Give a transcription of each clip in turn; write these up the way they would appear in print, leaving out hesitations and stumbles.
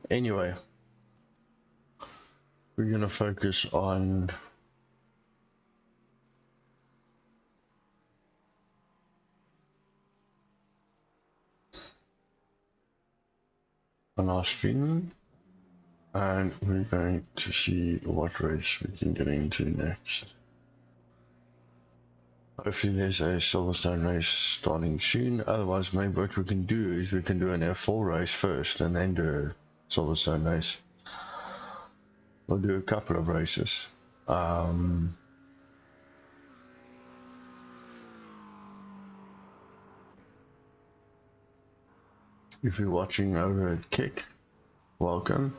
Anyway, we're gonna focus on our stream, and we're going to see what race we can get into next. Hopefully there's a Silverstone race starting soon, otherwise maybe what we can do is we can do an F4 race first and then do a Silverstone race. We'll do a couple of races. If you're watching over at Kick, welcome.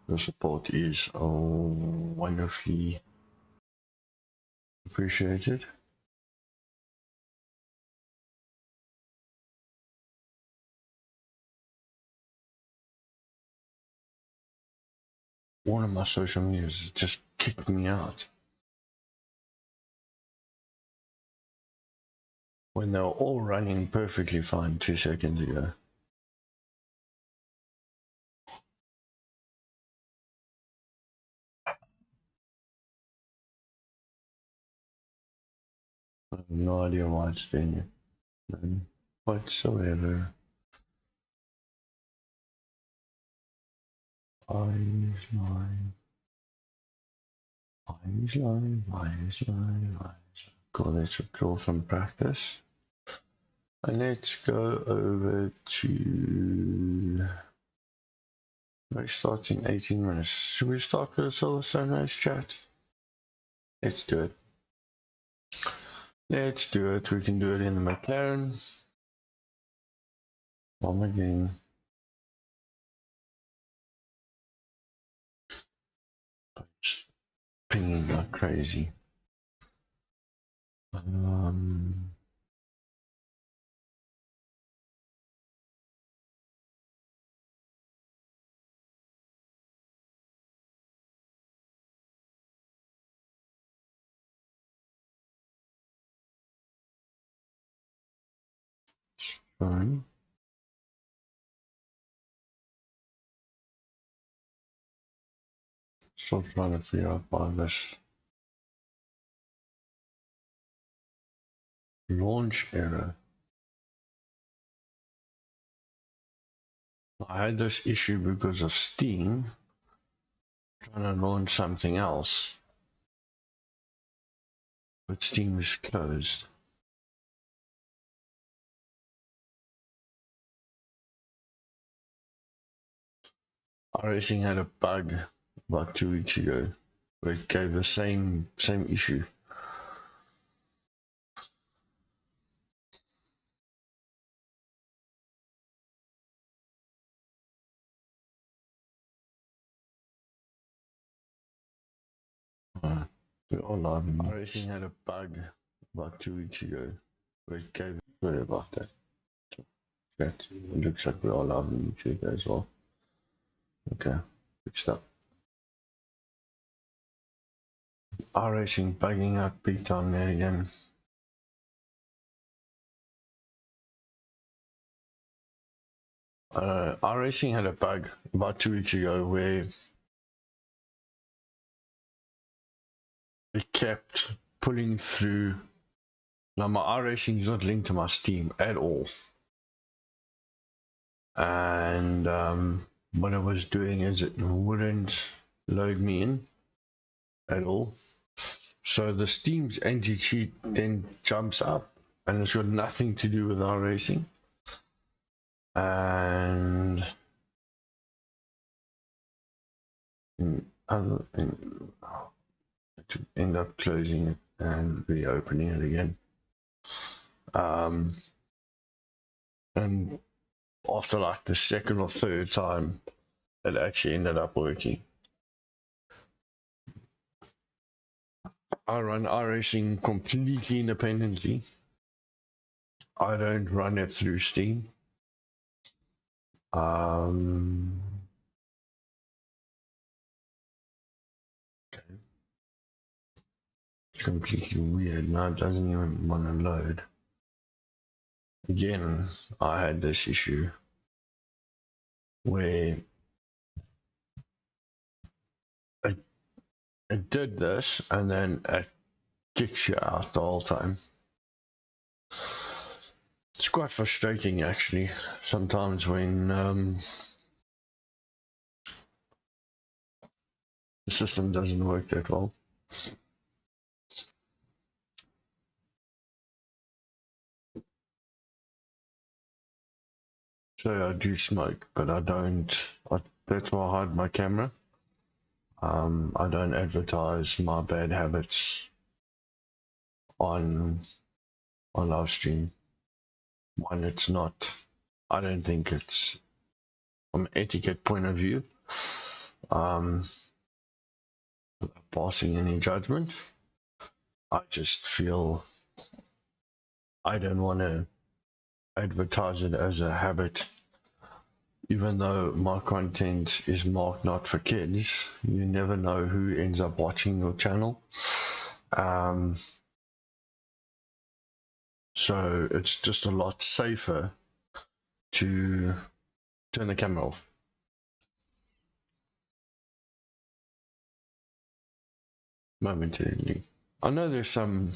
The support is wonderfully appreciated. One of my social medias just kicked me out when they were all running perfectly fine 2 seconds ago. I have no idea why it's doing it whatsoever. Eyes line. Cool, let's withdraw from practice. And let's go over to race starts in 18 minutes. Should we start with a Silverstone race chat? Let's do it. Let's do it. We can do it in the McLaren. One again. It's pinging like crazy. Fine. Still trying to figure out why this launch error. I had this issue because of Steam trying to launch something else, but Steam is closed. Iracing had a bug about 2 weeks ago where it gave the same issue. We are live. Iracing had a bug about 2 weeks ago where it gave. Sorry about that. It looks like we are live on YouTube as well. Okay, fixed up. Iracing bugging out big time there again. Iracing had a bug about 2 weeks ago where it kept pulling through. Now my Iracing is not linked to my Steam at all, and what I was doing is it wouldn't load me in at all. So the Steam's anti-cheat then jumps up, and it's got nothing to do with Iracing. And to end up closing it and reopening it again. And after like the second or third time, it actually ended up working. I run Iracing completely independently. I don't run it through Steam. Okay. It's completely weird. Now it doesn't even want to load. Again, I had this issue. where it did this and then it kicks you out the whole time. It's quite frustrating actually sometimes when the system doesn't work that well. So I do smoke, but I don't. That's why I hide my camera. I don't advertise my bad habits on live stream. One, it's not. I don't think it's from an etiquette point of view. Passing any judgment. I just feel I don't want to advertise it as a habit. Even though my content is marked not for kids, you never know who ends up watching your channel. So it's just a lot safer to turn the camera off. Momentarily. I know there's some.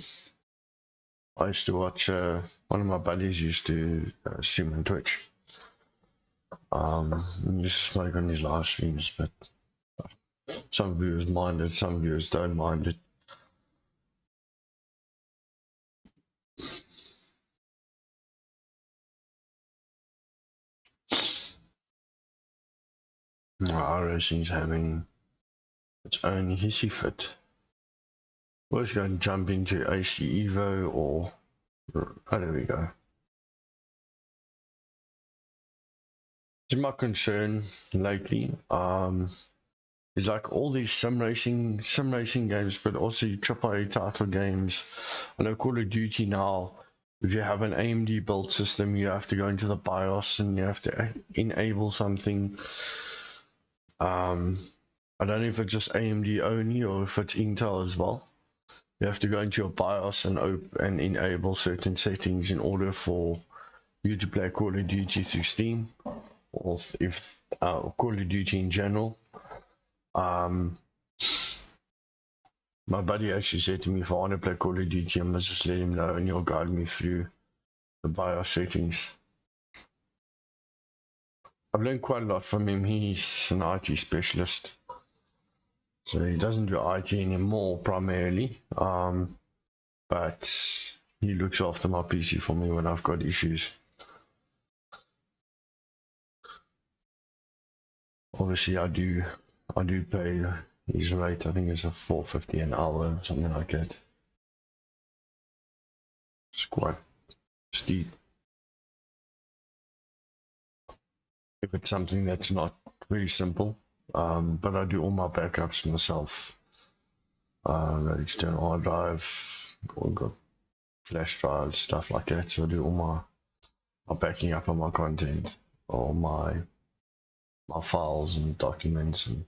I used to watch, one of my buddies used to stream on Twitch. He used to smoke on his live streams, but some viewers mind it, some viewers don't mind it. Iracing's having its own hissy fit. We're just going to jump into AC Evo or... Oh, there we go. It's my concern lately. It's like all these sim racing games, but also AAA title games. I know Call of Duty now, if you have an AMD build system, you have to go into the BIOS and you have to enable something. I don't know if it's just AMD only or if it's Intel as well. You have to go into your BIOS and enable certain settings in order for you to play Call of Duty through Steam, or if Call of Duty in general. My buddy actually said to me, if I want to play Call of Duty, I must just let him know and he'll guide me through the BIOS settings. I've learned quite a lot from him. He's an IT specialist, so he doesn't do IT anymore primarily, but he looks after my PC for me when I've got issues. Obviously I do pay his rate. I think it's a $4.50 an hour, something like that. It's quite steep. If it's something that's not very simple, but I do all my backups myself. Got external hard drive, got flash drives, stuff like that. So I do all my backing up on my content, all my files and documents and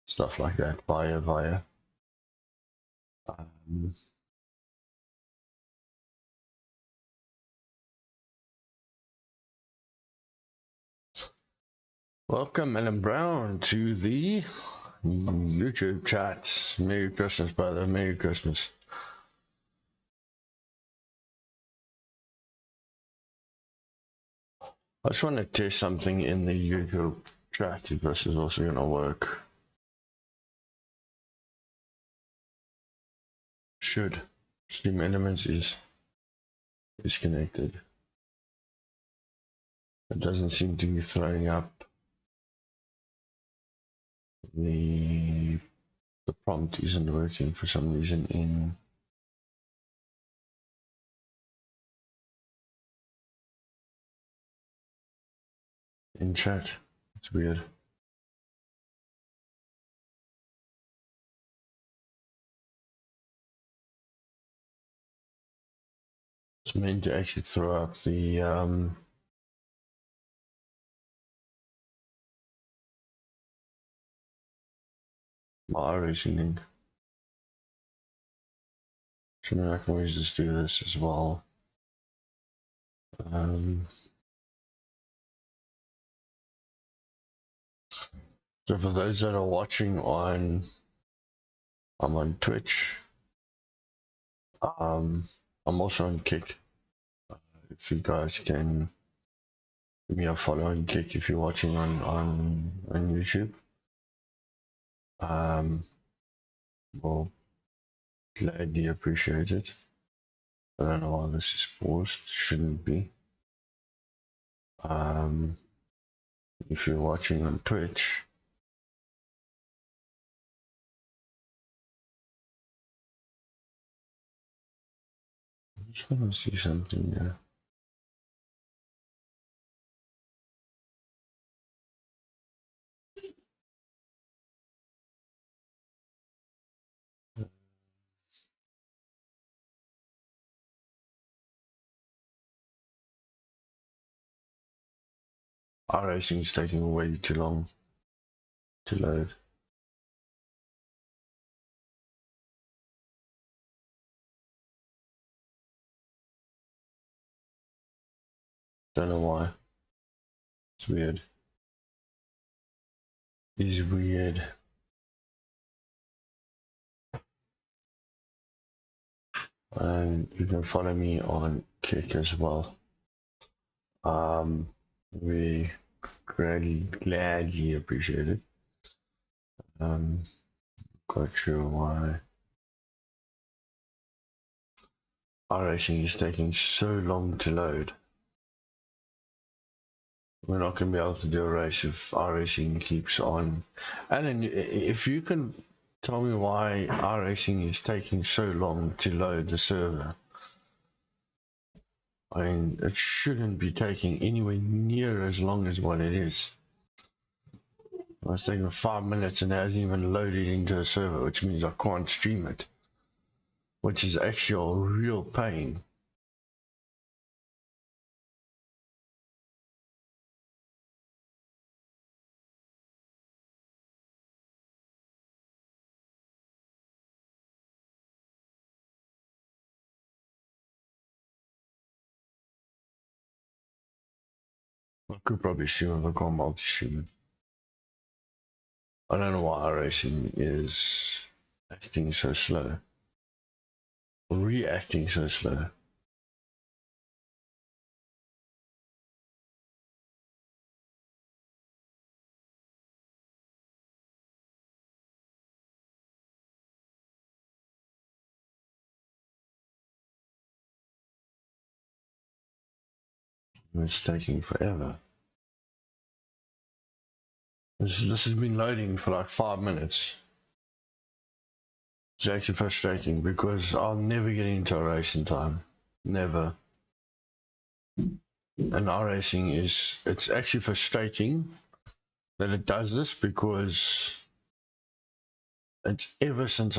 stuff like that via. Welcome, Ellen Brown, to the YouTube chat. Merry Christmas, brother. Merry Christmas. I just want to test something in the YouTube chat if this is also going to work. Should. Stream Elements is connected. It doesn't seem to be throwing up the prompt isn't working for some reason in chat. It's weird. It's meant to actually throw up the my Iracing link. So now I can always just do this as well. So for those that are watching on, I'm on Twitch. I'm also on Kick. If you guys can give me a follow on Kick if you're watching on YouTube. Well, gladly appreciate it. I don't know why this is paused. Shouldn't be. If you're watching on Twitch, I just want to see something there. Iracing is taking way too long to load. Don't know why. It's weird. It's weird. And you can follow me on Kick as well. We gladly appreciate it. Got sure why Iracing is taking so long to load. We're not going to be able to do a race if Iracing keeps on. Alan, if you can tell me why Iracing is taking so long to load the server. I mean, it shouldn't be taking anywhere near as long as what it is. It's taking 5 minutes and it hasn't even loaded into a server, which means I can't stream it. Which is actually a real pain. I could probably stream if I can't multi-stream it. I don't know why Iracing is acting so slow. Or reacting so slow. It's taking forever. This has been loading for like 5 minutes. It's actually frustrating because I'll never get into a race in time. Never. And Iracing it's actually frustrating that it does this because it's ever since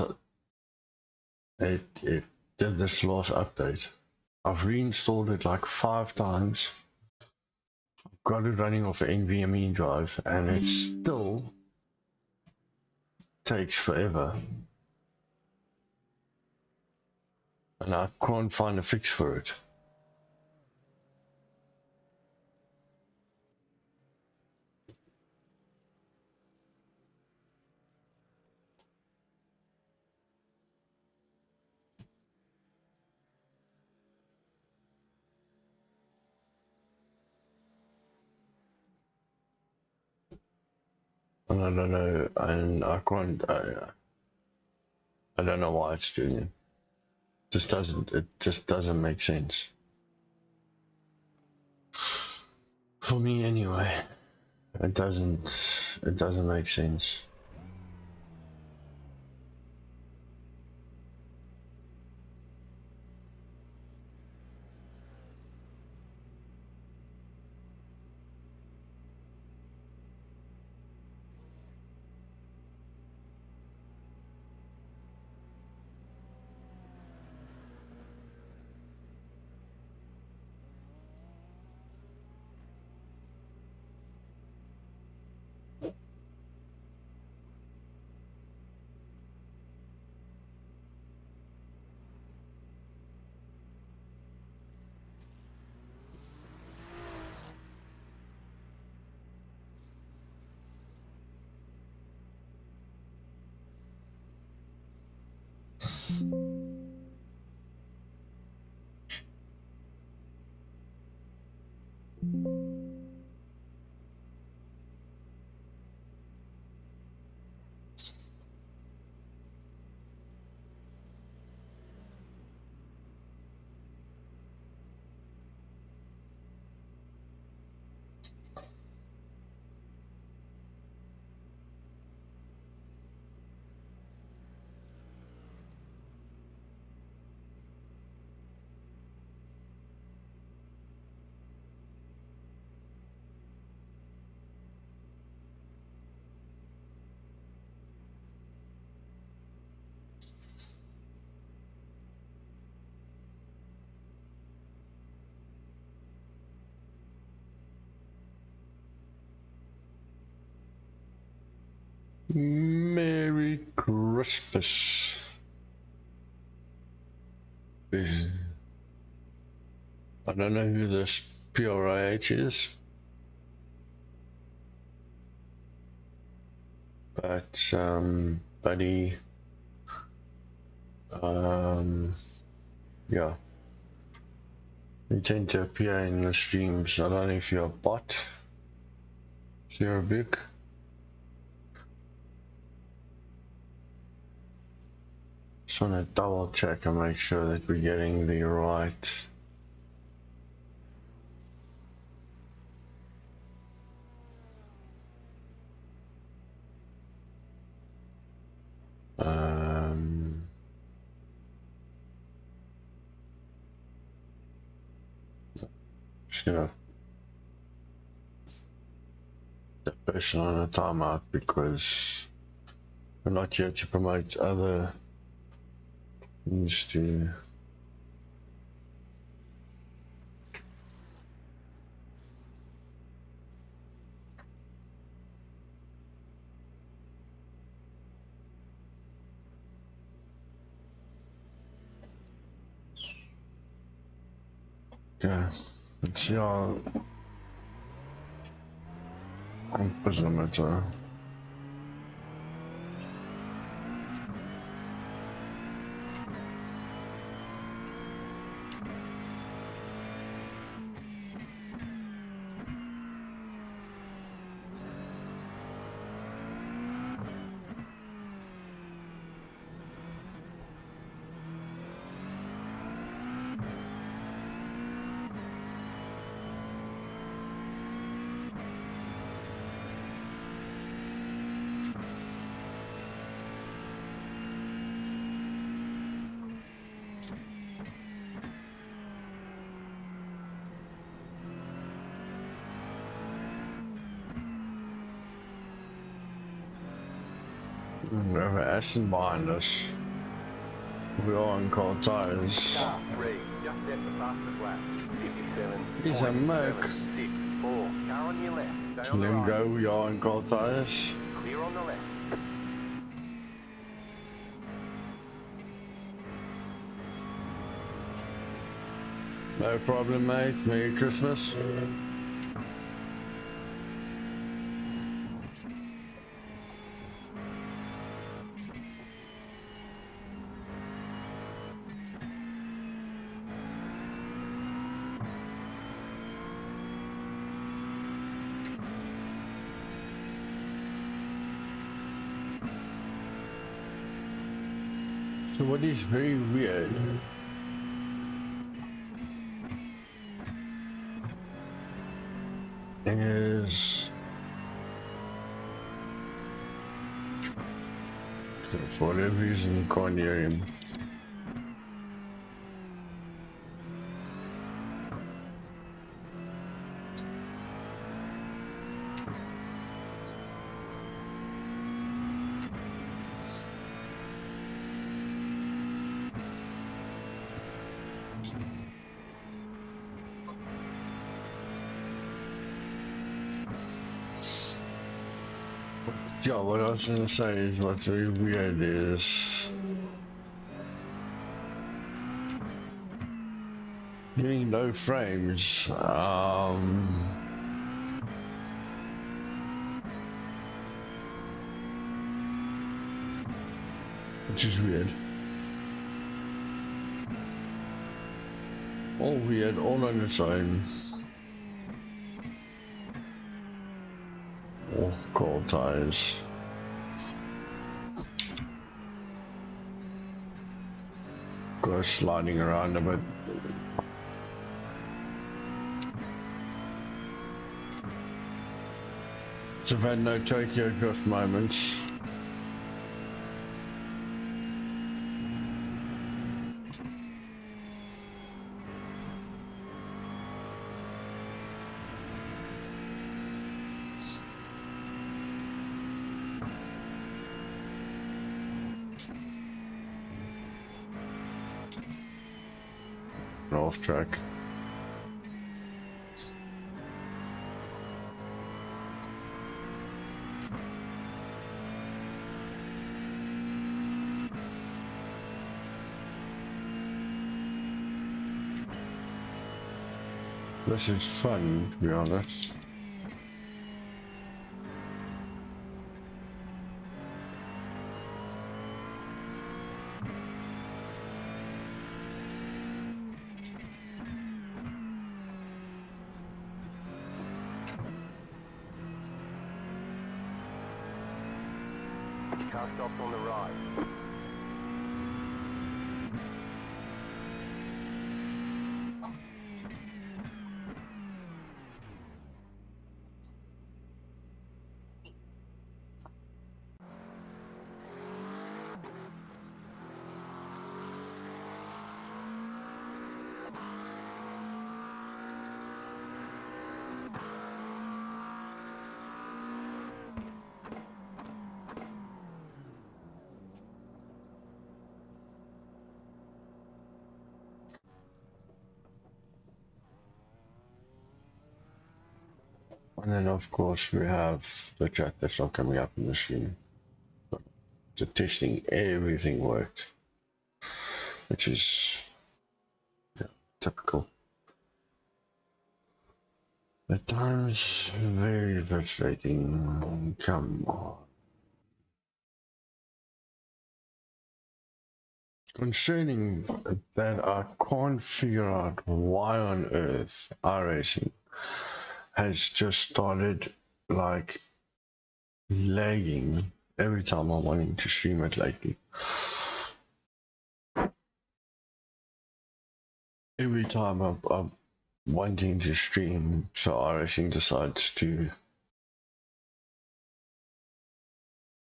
it did this last update. I've reinstalled it like 5 times. I've got it running off an NVMe drive and it still takes forever. And I can't find a fix for it. And I don't know, and I can't, I don't know why it's doing it. It just doesn't make sense. For me anyway, it doesn't make sense. Merry Christmas. I don't know who this PRIH is, but buddy, yeah, you tend to appear in the streams. I don't know if you're a bot, if you're a big. Just want to double check and make sure that we're getting the right. Just gonna put that person on a timeout because we're not here to promote other things to. Okay, let's see how compositor. We have an Aston behind us. We are on cold tires. He's a Merc. Let him go, we are on cold tires. Clear on the left. No problem, mate. Merry Christmas. So what is very weird is for whatever reason you can't hear him. Yeah, what I was gonna say is what's very weird is getting no frames. Which is weird. All weird, all on its own. Oh, cold tires. Go sliding around a bit. So I've had no Tokyo Drift moments. Off track. This is fun, to be honest. Car stops on the right. And then of course we have the chat that's not coming up in the stream. The testing, everything worked. Which is, yeah, typical. At times very frustrating. Come on. Concerning that I can't figure out why on earth Iracing has just started like lagging every time I'm wanting to stream it lately. Every time I'm wanting to stream, so Iracing decides to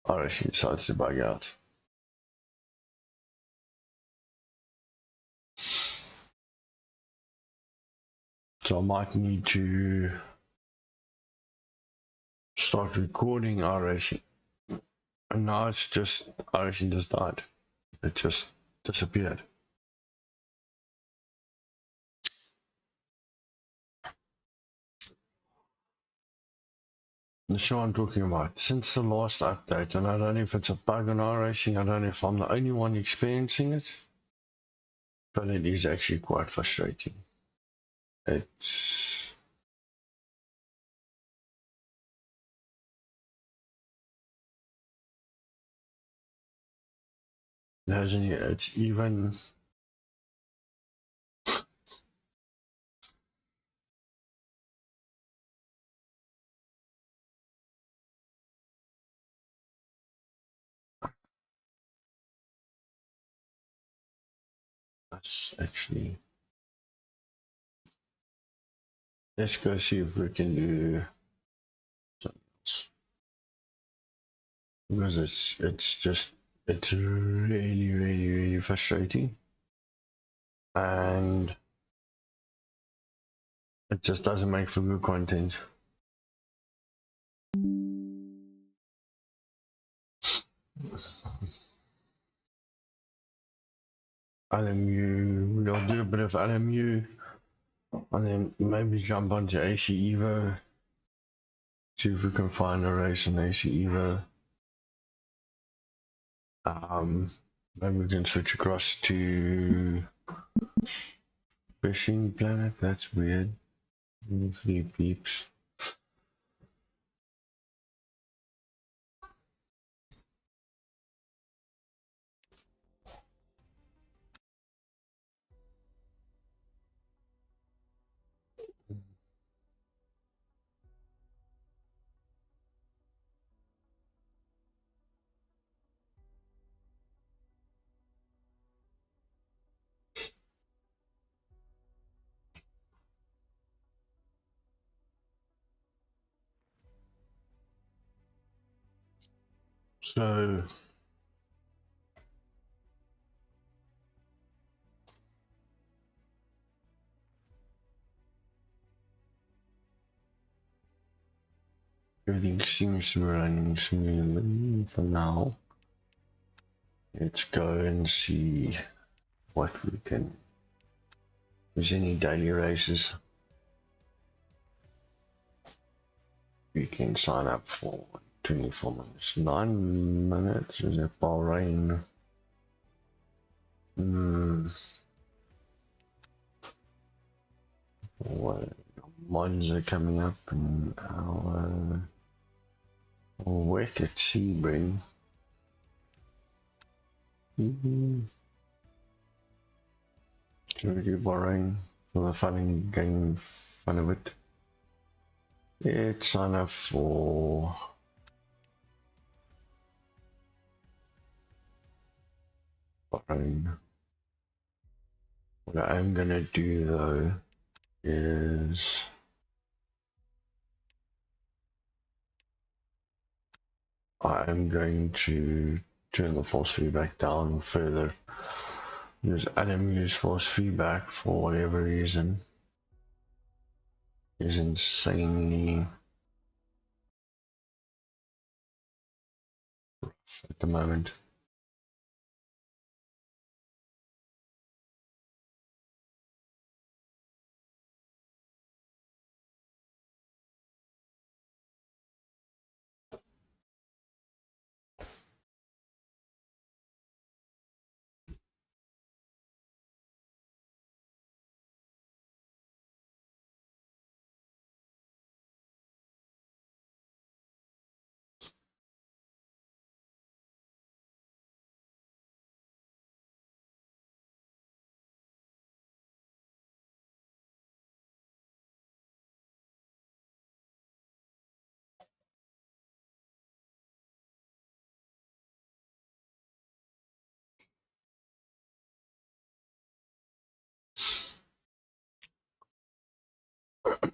bug out. So I might need to start recording Iracing. And now it's just, Iracing just died. It just disappeared. That's what I'm talking about. Since the last update, and I don't know if it's a bug on Iracing, I don't know if I'm the only one experiencing it, but it is actually quite frustrating. It's it's even that's actually, let's go see if we can do something else, because it's really frustrating, and it just doesn't make for good content. LMU, we'll do a bit of LMU, and then maybe jump onto AC Evo, see if we can find a race on AC Evo. Maybe we can switch across to Fishing Planet. That's weird. 3 peeps. So everything seems to be running smoothly for now. Let's go and see what we can. If there's any daily races we can sign up for. 24 minutes, 9 minutes is a Bahrain. What mods are coming up in our Wicked Sebring. Should we do Bahrain for the fun of it? Let's sign up for Bahrain. What I'm gonna do though is I'm going to turn the force feedback down further. Because Adam use force feedback for whatever reason is insanely rough at the moment.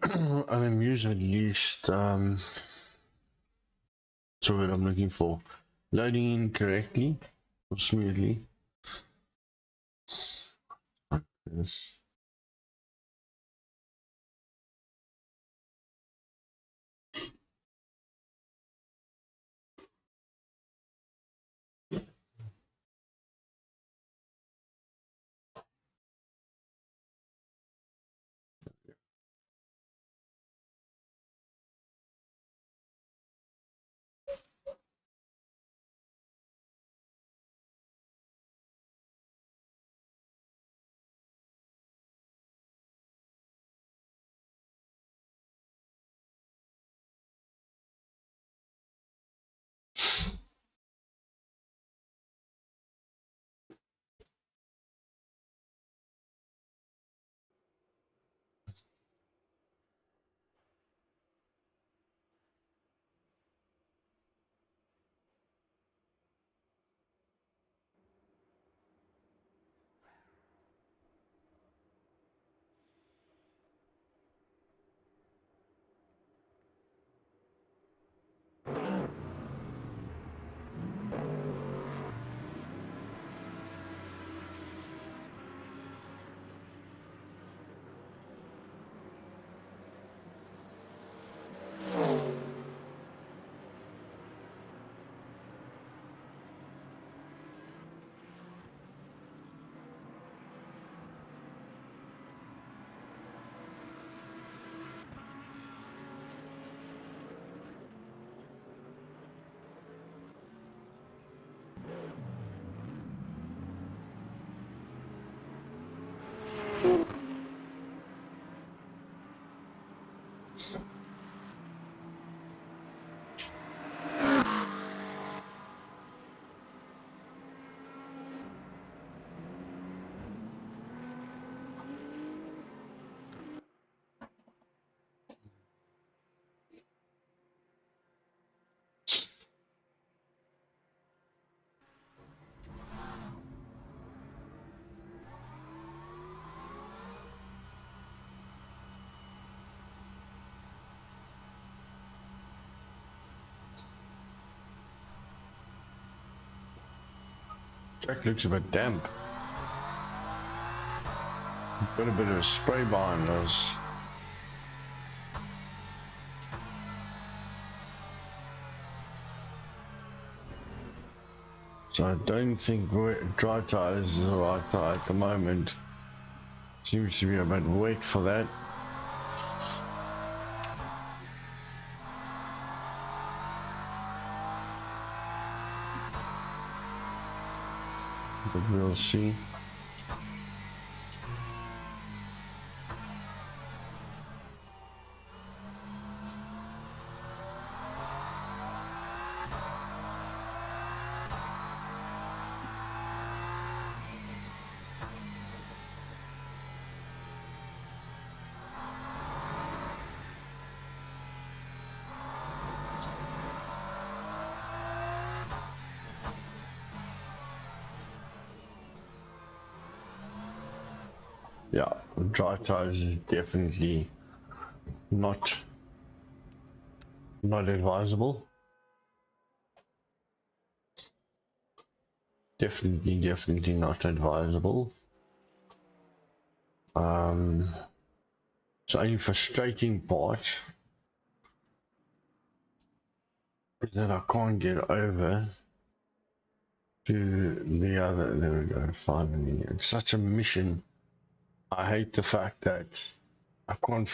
I'm amused at least so what I'm looking for. Loading in correctly or smoothly. Like this. Track looks a bit damp. Got a bit of a spray behind us. So I don't think dry tires is the right tire at the moment. Seems to be a bit wet for that. But we'll see. Yeah, dry tires is definitely not advisable. Definitely not advisable. So only frustrating part is that I can't get over to the other. There we go. Finally, it's such a mission. I hate the fact that I can't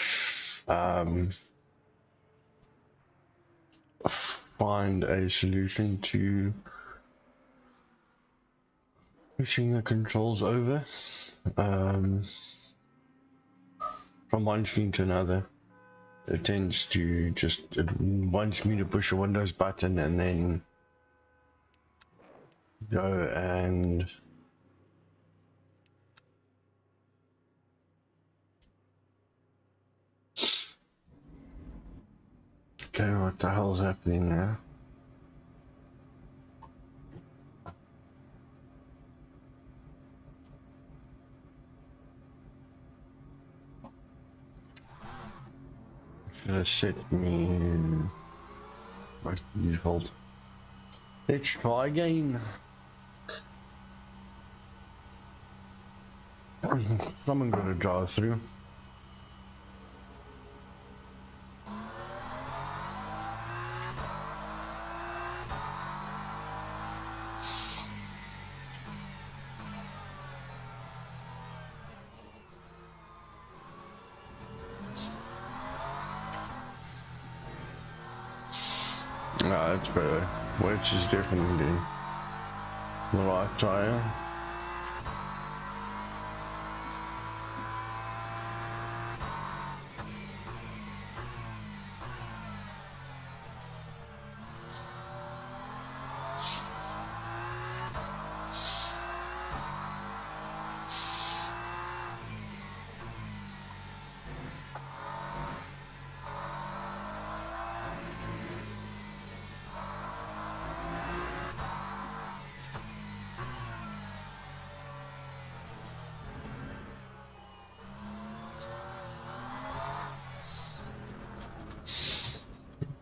find a solution to pushing the controls over from one screen to another. It tends to just, it wants me to push a Windows button and then go and okay, what the hell's happening now? Should have set me by default. Let's try again. Someone got to drive through. That's better. Which is definitely the right tire.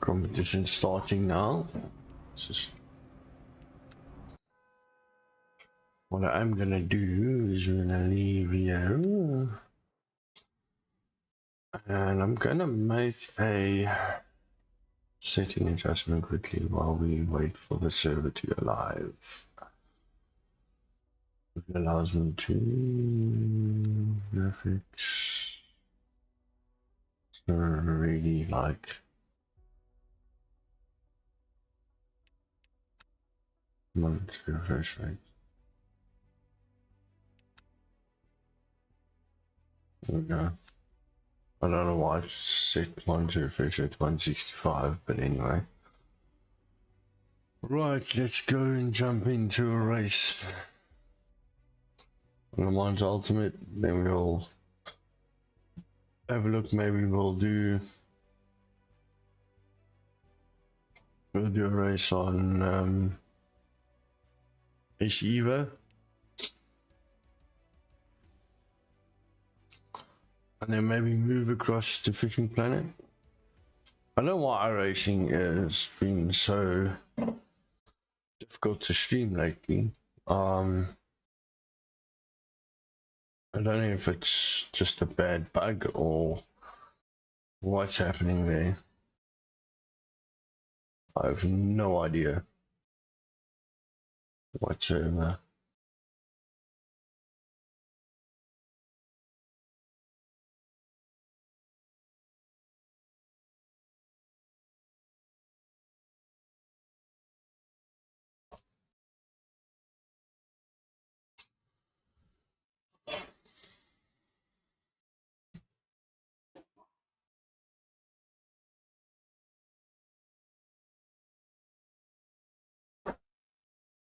Competition starting now. Just what I'm gonna do is we're gonna leave here and I'm gonna make a setting adjustment quickly while we wait for the server to go live. It allows me to graphics. So really like month refresh rate. There we go. I don't know why I set mine to refresh at 165, but anyway. Right, let's go and jump into a race. Mine's ultimate, then we'll have a look. Maybe we'll do a race on Evo. And then maybe move across to Fishing Planet. I don't know why Iracing has been so difficult to stream lately. I don't know if it's just a bad bug or what's happening there. I have no idea whatsoever.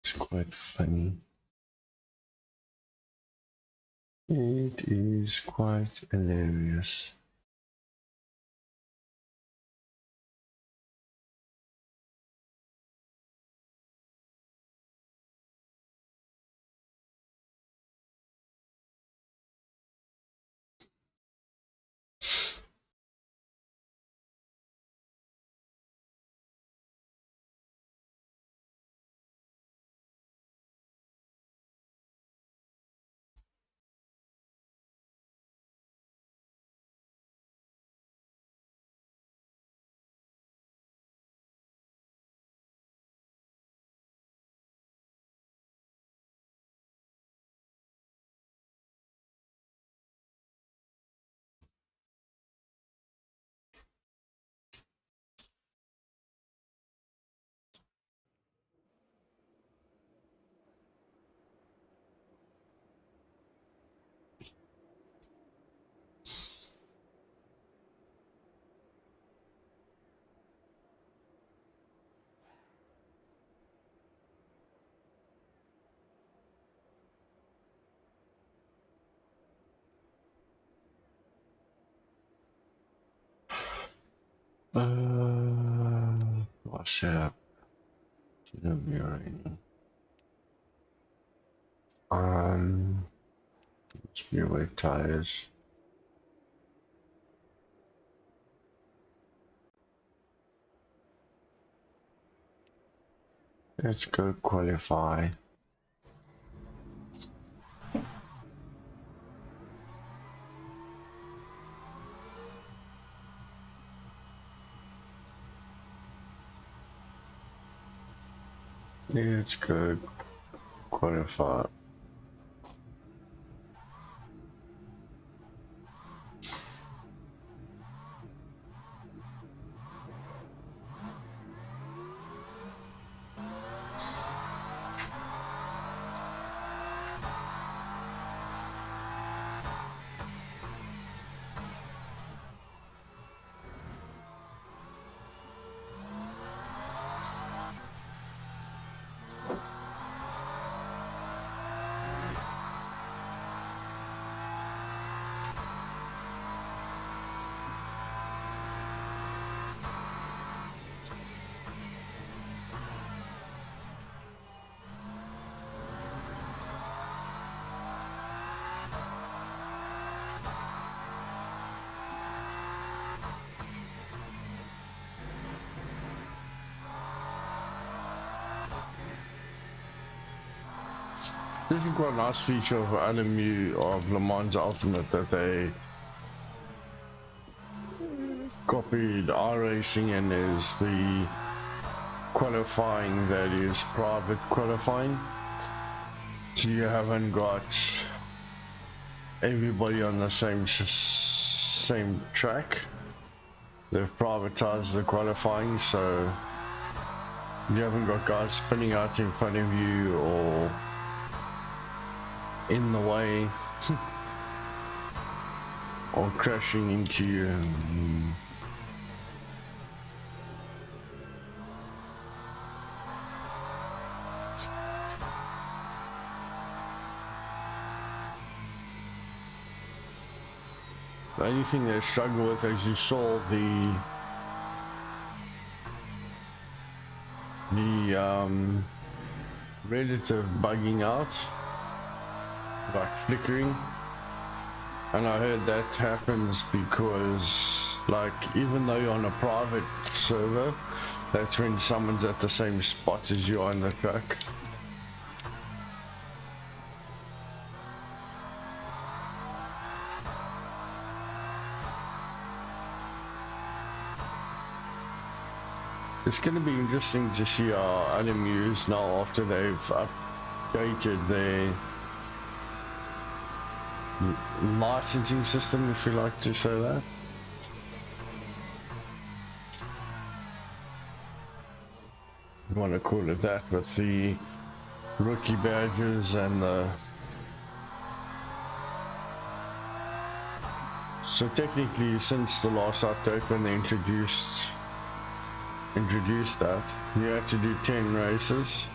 It's quite funny. It is quite hilarious. What's up? To the mirroring. Speedway tires. Let's go qualify. Let's go qualify. This is quite a nice feature of LMU of Le Mans Ultimate that they copied iRacing, and is the qualifying that is private qualifying. So you haven't got everybody on the same track. They've privatized the qualifying, so you haven't got guys spinning out in front of you or in the way or crashing into you. The only thing they struggle with, as you saw, the relative bugging out, like flickering, and I heard that happens because, like, even though you're on a private server, that's when someone's at the same spot as you are on the track. It's going to be interesting to see our LMUs now after they've updated their licensing system, if you like to say that. If you want to call it that, with the rookie badges and the... So technically, since the last update when they introduced that, you had to do 10 races.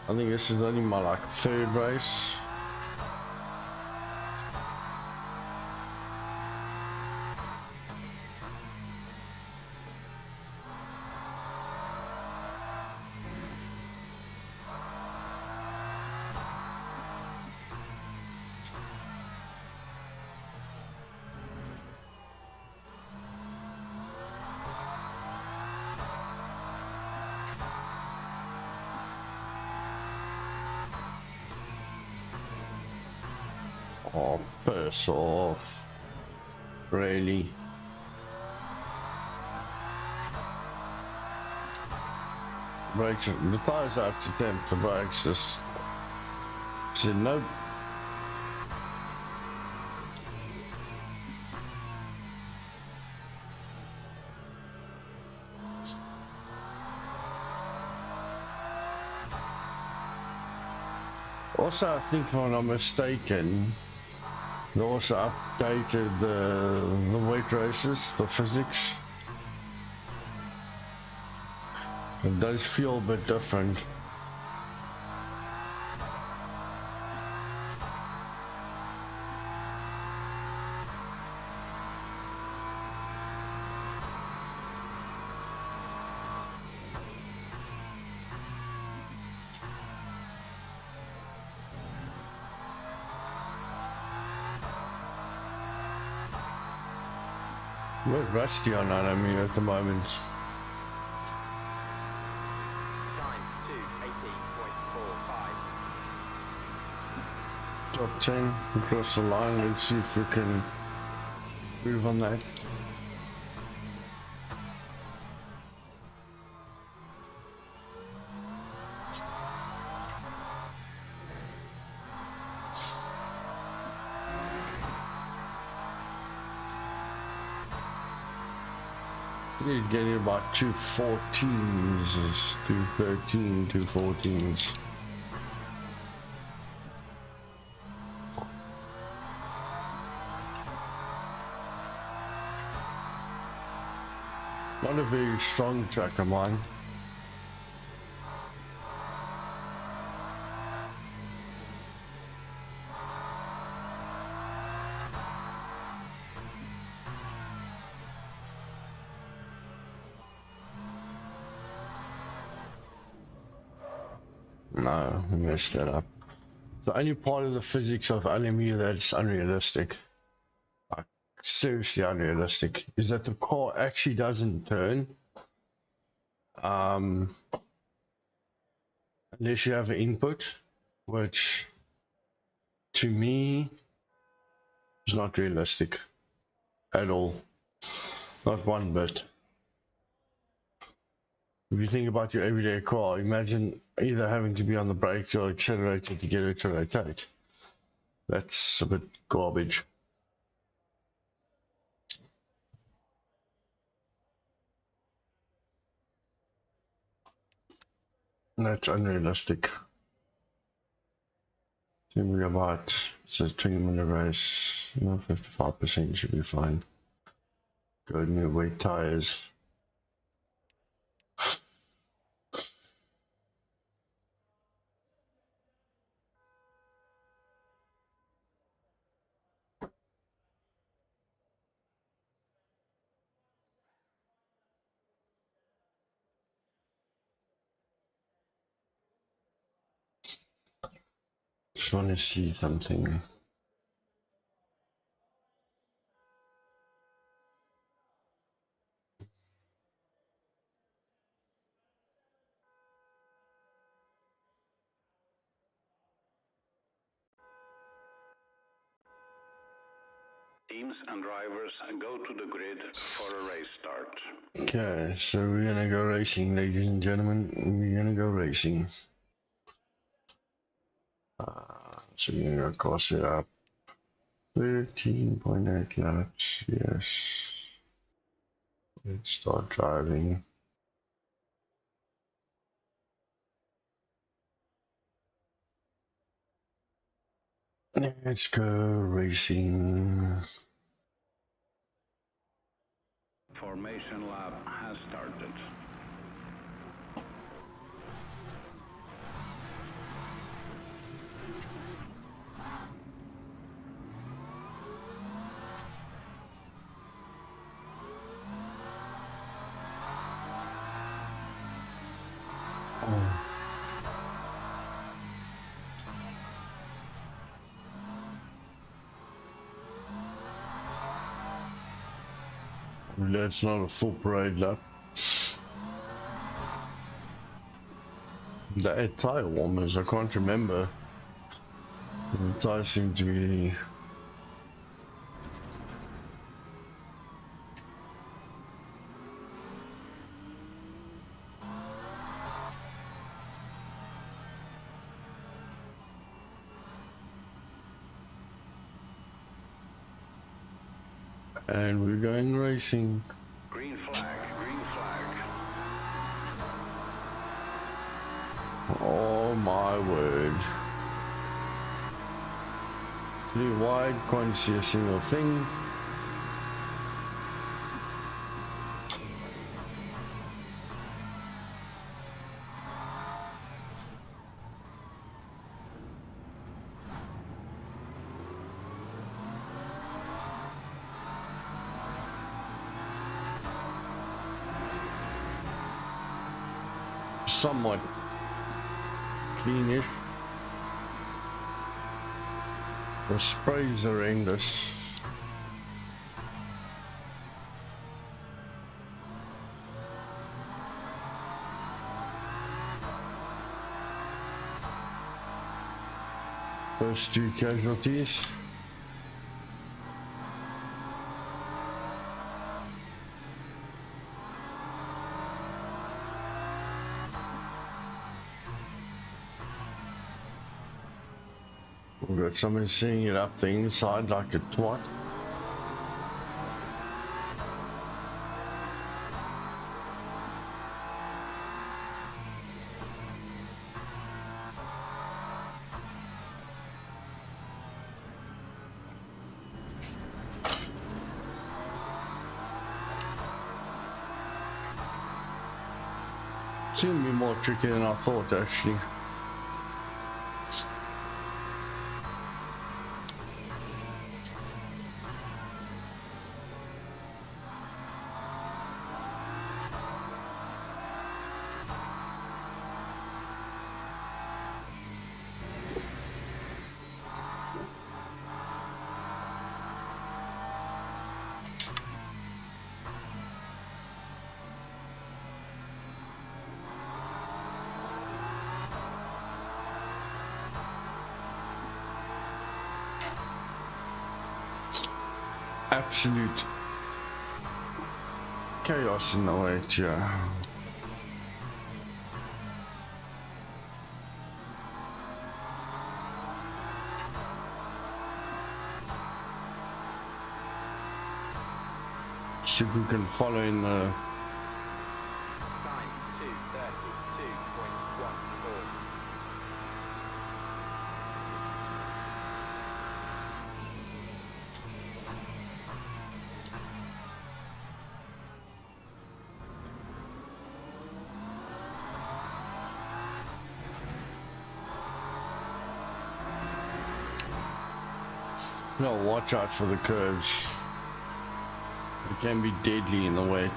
I think this is only my like third race. Oh, piss off. Really? Brakes, the tires out to temp, the brakes just said nope. Also, I think if I'm not mistaken, they also updated the weight races, the physics. It does feel a bit different. We're rusty on that, I mean, at the moment. Top 10 across the line. Let's see if we can move on that. You're getting about 214s, 213, 214s. Not a very strong track of mine. No, I messed that up. The only part of the physics of LMU that's unrealistic, like seriously unrealistic, is that the car actually doesn't turn unless you have an input, which to me is not realistic at all, not one bit. If you think about your everyday car, imagine either having to be on the brakes or accelerator to get it to rotate. That's a bit garbage. That's unrealistic. Thinking about, it says 20-minute race, 55% should be fine. Go new weight tires. Just want to see something. Teams and drivers go to the grid for a race start. Okay, so we're gonna go racing, ladies and gentlemen. We're gonna go racing. So we're gonna course it up. 13.8 laps, yes. Let's start driving. Let's go racing. Formation lap has started. That's not a full parade lap. They had tire warmers, I can't remember. The tires seem to be... And we're going racing. Green flag, green flag. Oh my word. 3 wide, can't see a single thing. Somewhat cleanish. The spray's horrendous. First 2 casualties. We've got someone seeing it up the inside like a twat. It's gonna be more tricky than I thought, actually. Absolute chaos in the way here. See if we can follow in the... Time 2:32.14. No, watch out for the curves. It can be deadly in the way.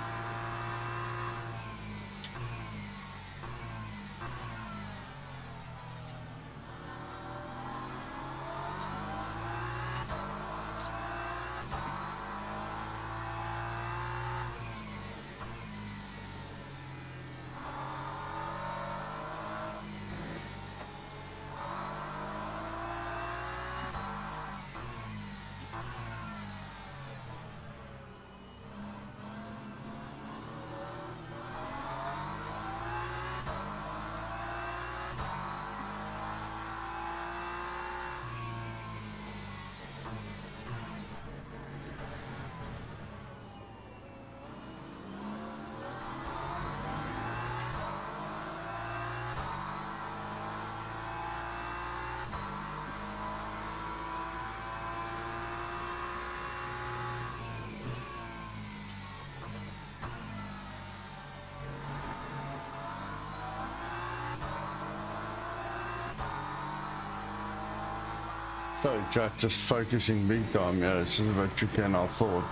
So just focusing big time, yeah, it's a bit trickier than I thought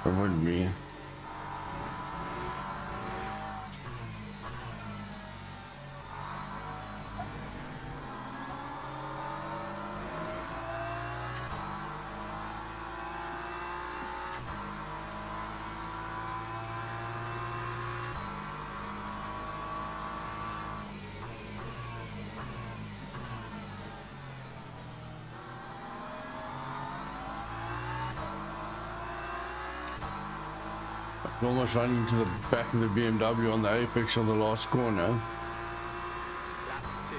it would be. Almost running to the back of the BMW on the apex of the last corner. Lap 2,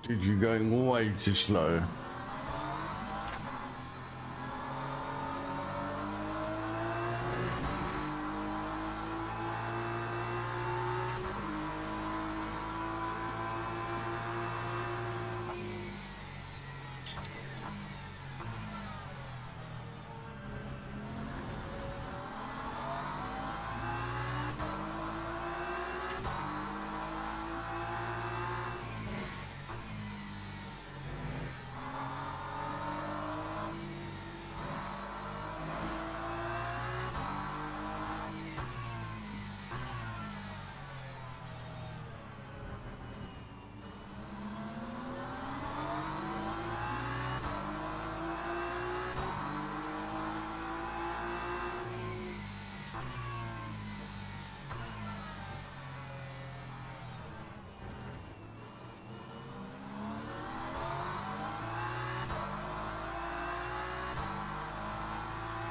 17.67. Dude, you're going way too slow.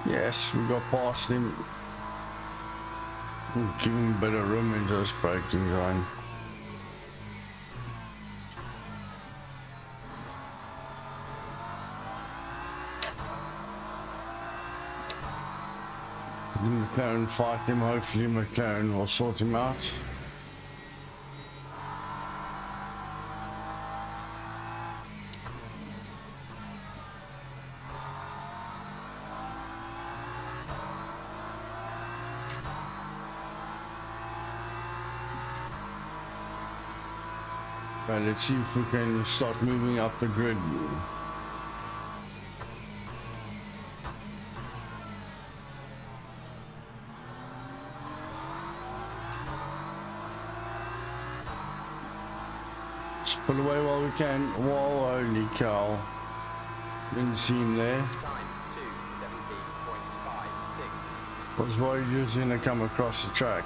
Yes, we got past him. Give him a bit of room in this braking zone. Didn't McLaren fight him? Hopefully McLaren will sort him out. Right, let's see if we can start moving up the grid. Let's pull away while we can. Whoa, holy cow. Didn't see him there. Time 2, 17.56. Was worried he was going to come across the track.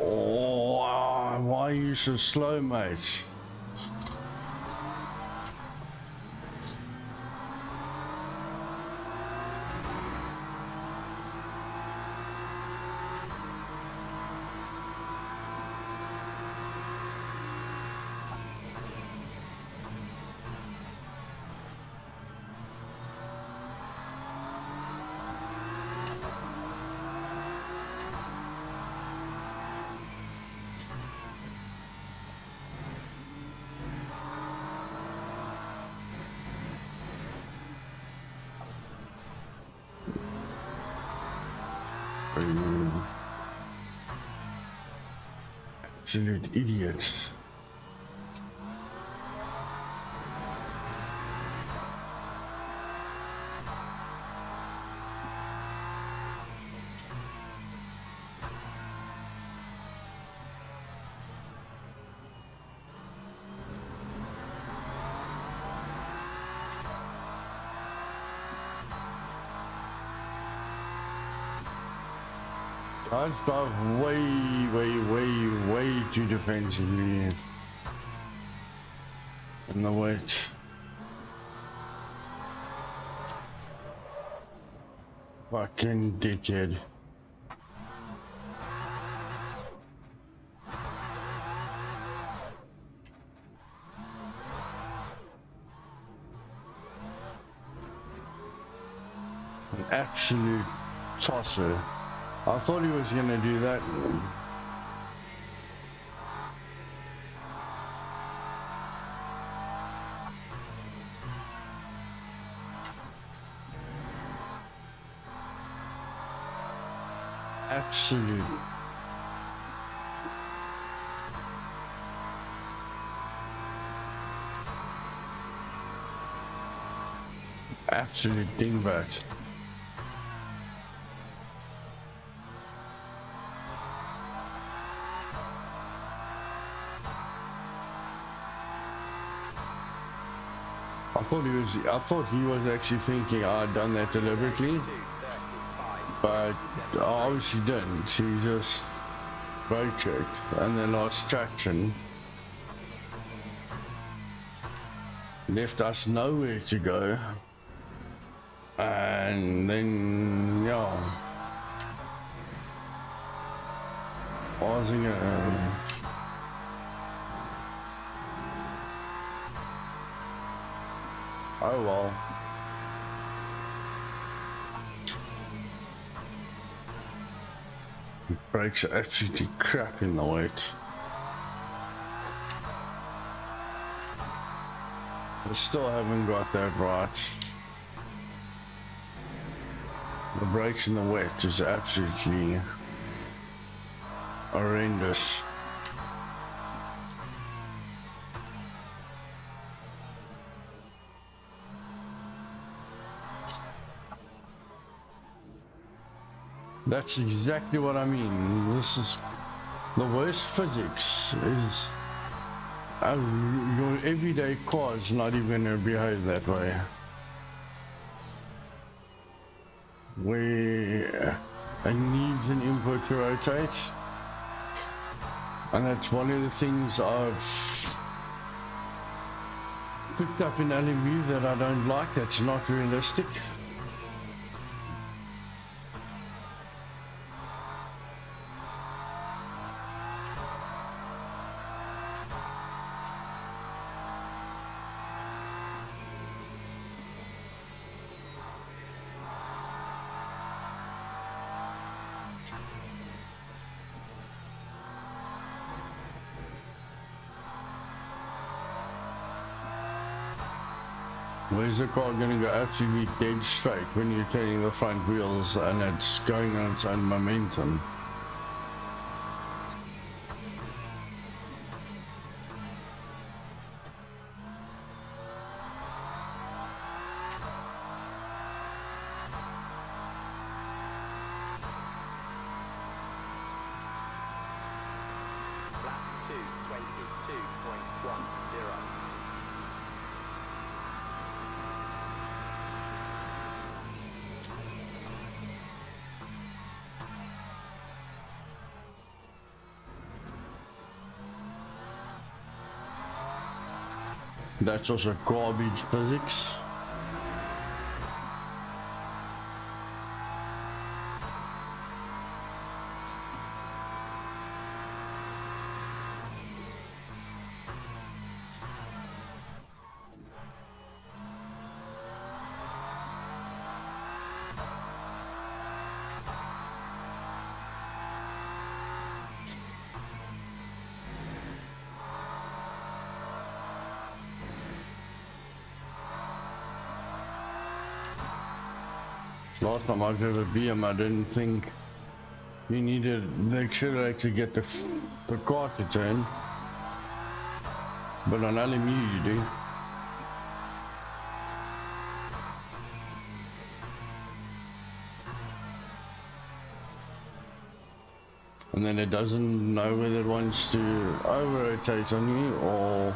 Oh, why are you so slow, mate? Absolute idiots. Guys drive way too defensively in the wet. Fucking dickhead. An absolute tosser. I thought he was gonna do that. absolute dingbat. I thought he was actually thinking I'd done that deliberately, 235. but obviously didn't. He just brake checked and then lost traction. Left us nowhere to go. And then, yeah. Pausing it. Oh well. The brakes are absolutely crap in the weight. I still haven't got that right. The brakes in the wet is absolutely horrendous. That's exactly what I mean. This is the worst physics is your everyday car is not even going to behave that way. Where it needs an input to rotate, and that's one of the things I've picked up in LMU that I don't like. That's not realistic. Where's the car going to go absolutely dead straight when you're turning the front wheels and it's going on its own momentum? Lap 222.10. That's also garbage physics. Last time I drove a BM, I didn't think you needed the accelerator to get the car to turn, but on LMU you do. And then it doesn't know whether it wants to over-rotate on you or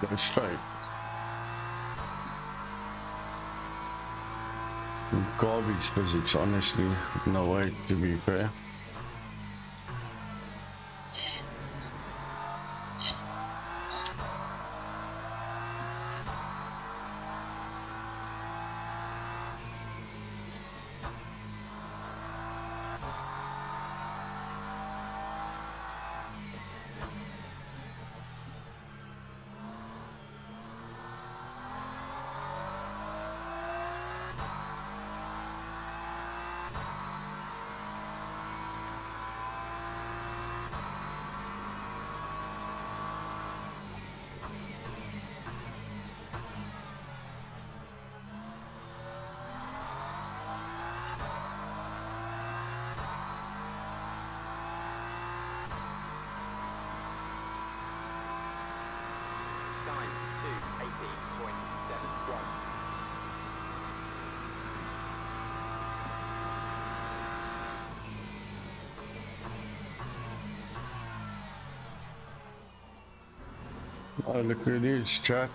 go straight. Garbage physics, honestly, no way to be fair. Oh, look who it is, chat.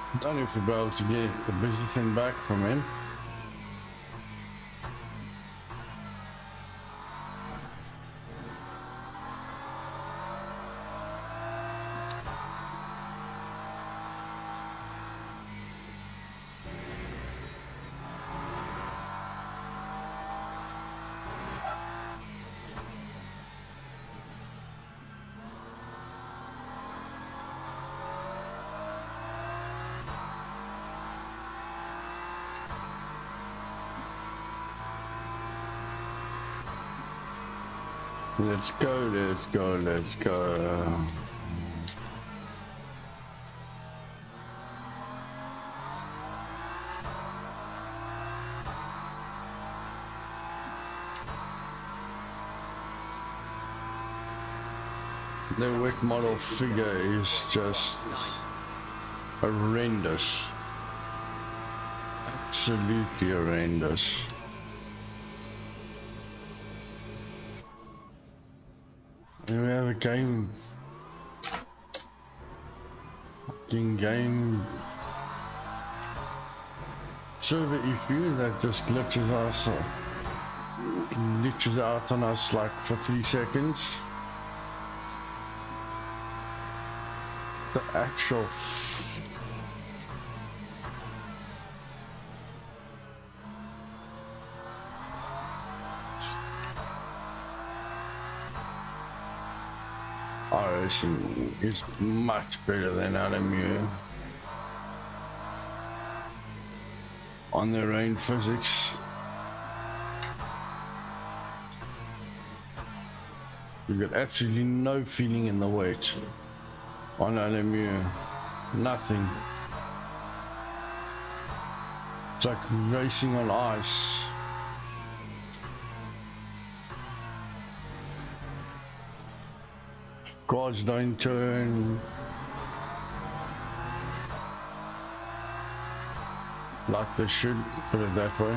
I don't know if we'll be able to get the position back from him. Let's go, let's go, let's go. The WEC model figure is just horrendous. Absolutely horrendous. And we have a game. Fucking game server issue that just glitches us, glitches out on us like for 3 seconds. The actual Iracing is much better than LMU on their own physics. You get absolutely no feeling in the weight on LMU, nothing. It's like racing on ice. Cars don't turn like they should, put it that way.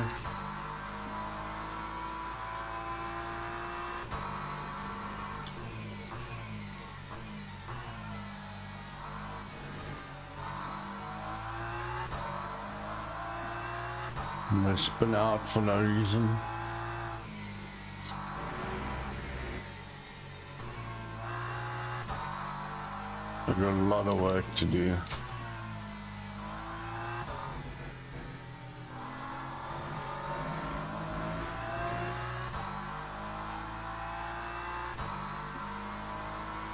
And they spin out for no reason. I've got a lot of work to do.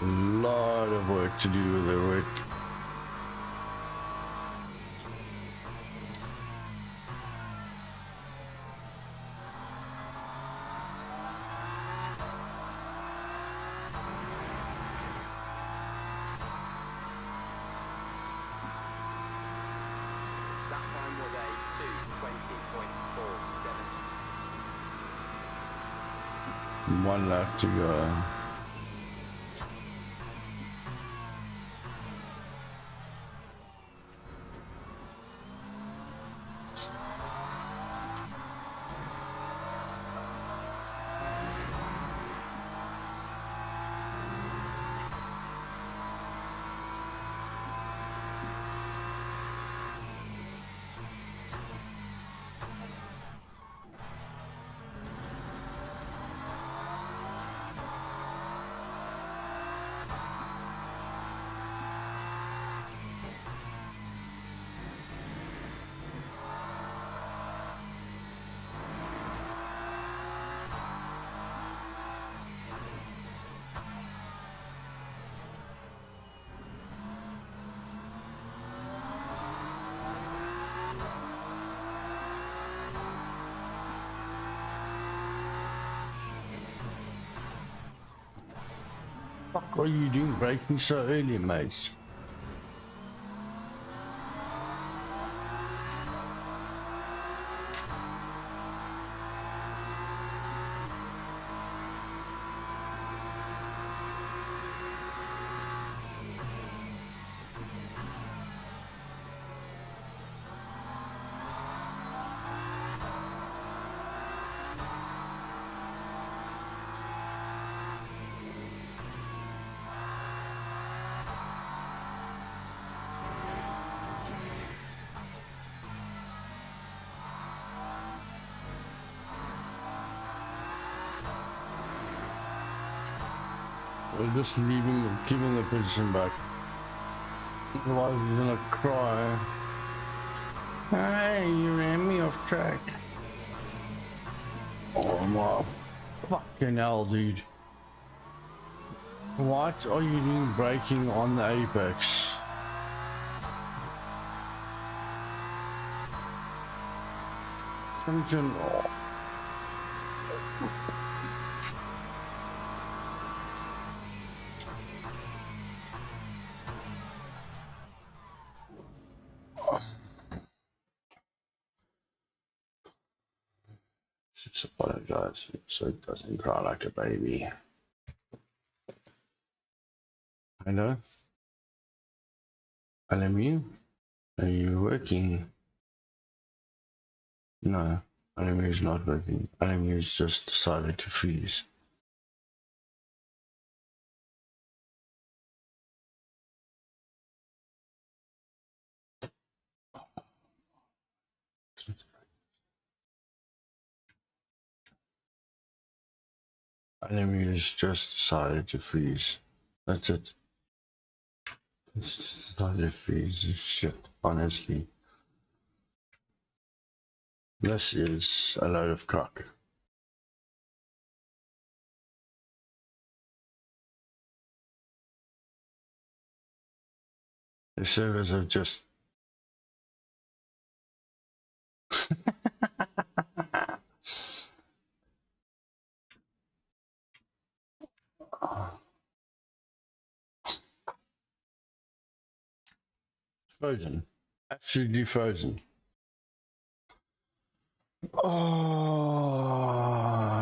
A lot of work to do with the weight. One lap to go. fuck are you doing braking so early, mate? We're just leaving, giving the position back. Otherwise he's gonna cry. Hey, you ran me off track. Oh my fucking hell, dude. What are you doing braking on the apex? Oh. Just apologize so it doesn't cry like a baby. Hello? LMU? Are you working? No, LMU is not working. LMU is just decided to freeze. LMU has just decided to freeze. That's it. It's decided to freeze. It's shit, honestly. This is a load of cock. The servers have just frozen. Absolutely frozen. Oh,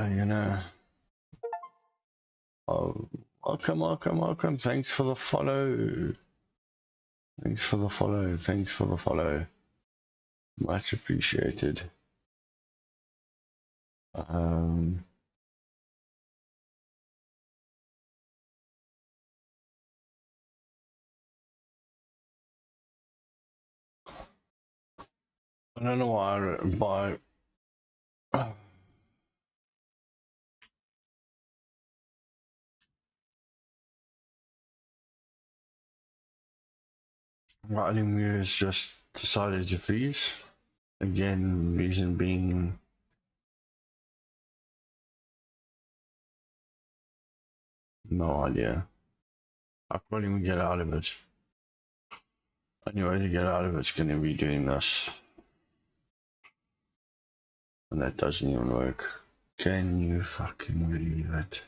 you know. Oh, welcome, welcome, welcome. Thanks for the follow. Thanks for the follow. Thanks for the follow. Much appreciated. I don't know why Alumu has just decided to freeze. Again, reason being no idea. I can't even get out of it. Anyway, to get out of it's gonna be doing this. And that doesn't even work. Can you fucking believe it?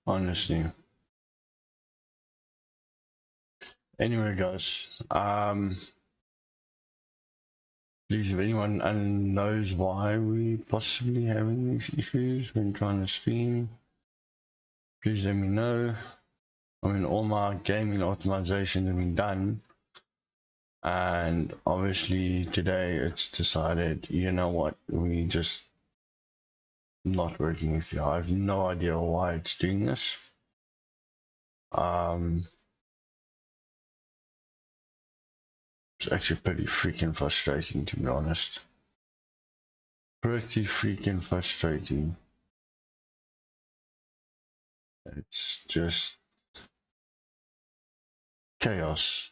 Honestly. Anyway, guys, please, if anyone knows why we possibly having these issues when trying to stream, please let me know. I mean, all my gaming optimization have been done, and obviously today it's decided, you know what, we just not working with you. I have no idea why it's doing this. It's actually pretty freaking frustrating, to be honest. Pretty freaking frustrating. It's just chaos.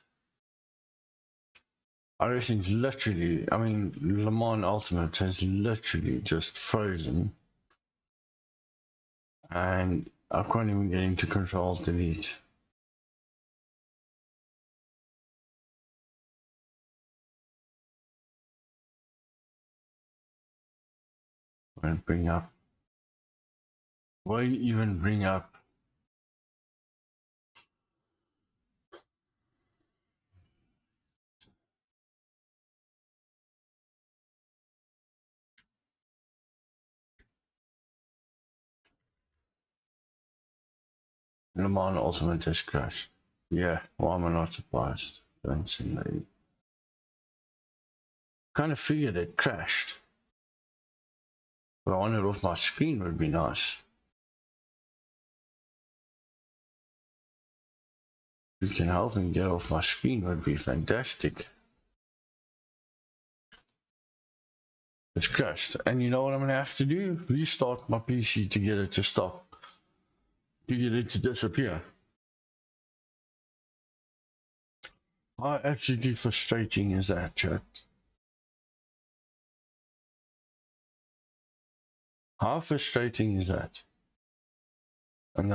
Iracing's literally, I mean, Le Mans Ultimate has literally just frozen, and I can't even get into Control Delete. Won't bring up. Won't even bring up. Le Mans Ultimate has crashed. Yeah, why am I not surprised? Don't see me. Kind of figured it crashed. But I wanted off my screen would be nice. If you can help me get off my screen would be fantastic. It's crashed. And you know what I'm going to have to do? Restart my PC to get it to stop. To get it to disappear. How absolutely frustrating is that, chat? How frustrating is that? And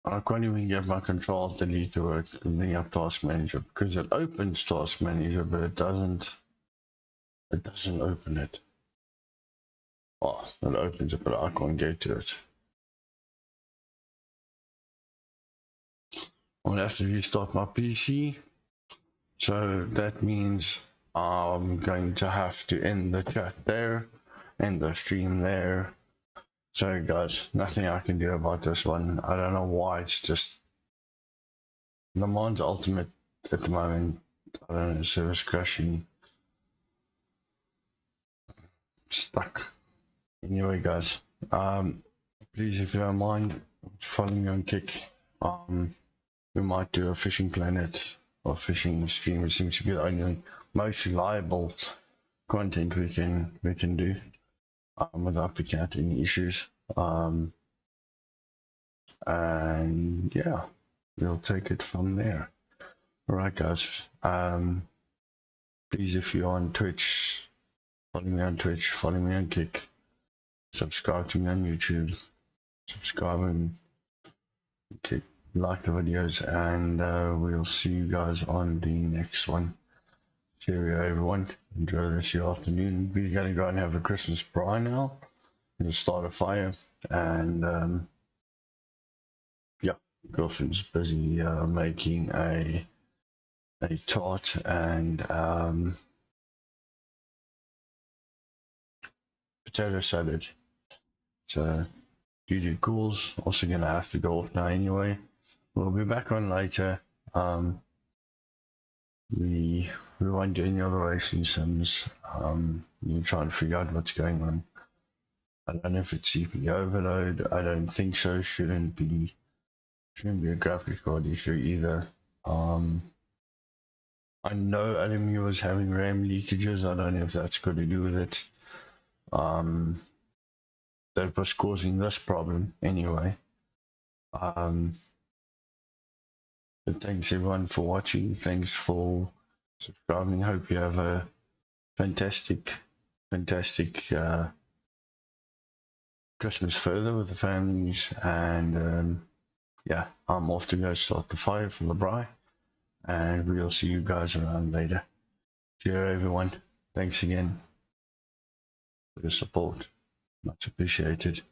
I can't even get my Control Delete to work and bring up Task Manager because it opens Task Manager, but it doesn't open it. Oh, it opens it, but I can't get to it. I'm gonna have to restart my PC. So that means I'm going to have to end the chat there, end the stream there. Sorry guys, nothing I can do about this one. I don't know why, it's just Le Mans Ultimate at the moment. I don't know, service crashing. Stuck. Anyway guys, please if you don't mind, follow me on Kick. We might do a fishing planet or fishing stream. It seems to be the only most reliable content we can do without picking out any issues. And yeah, we'll take it from there. Alright guys, please if you're on Twitch, follow me on Twitch, follow me on Kick, subscribe to me on YouTube, subscribe and Kick, like the videos, and we'll see you guys on the next one. Cheerio everyone, enjoy the rest of your afternoon. We're gonna go and have a Christmas braai now. We'll start a fire, and yeah, girlfriend's busy making a tart and potato salad. So due to calls, also gonna have to go off now anyway. We'll be back on later. We won't do any other racing sims. We're trying to figure out what's going on. I don't know if it's CPU overload. I don't think so. Shouldn't be a graphics card issue either. I know LMU was having RAM leakages. I don't know if that's got to do with it. That was causing this problem anyway. But thanks everyone for watching. Thanks for subscribing. Hope you have a fantastic Christmas further with the families. And yeah, I'm off to go start the fire for the braai, and we'll see you guys around later. Cheers everyone. Thanks again for your support. Much appreciated.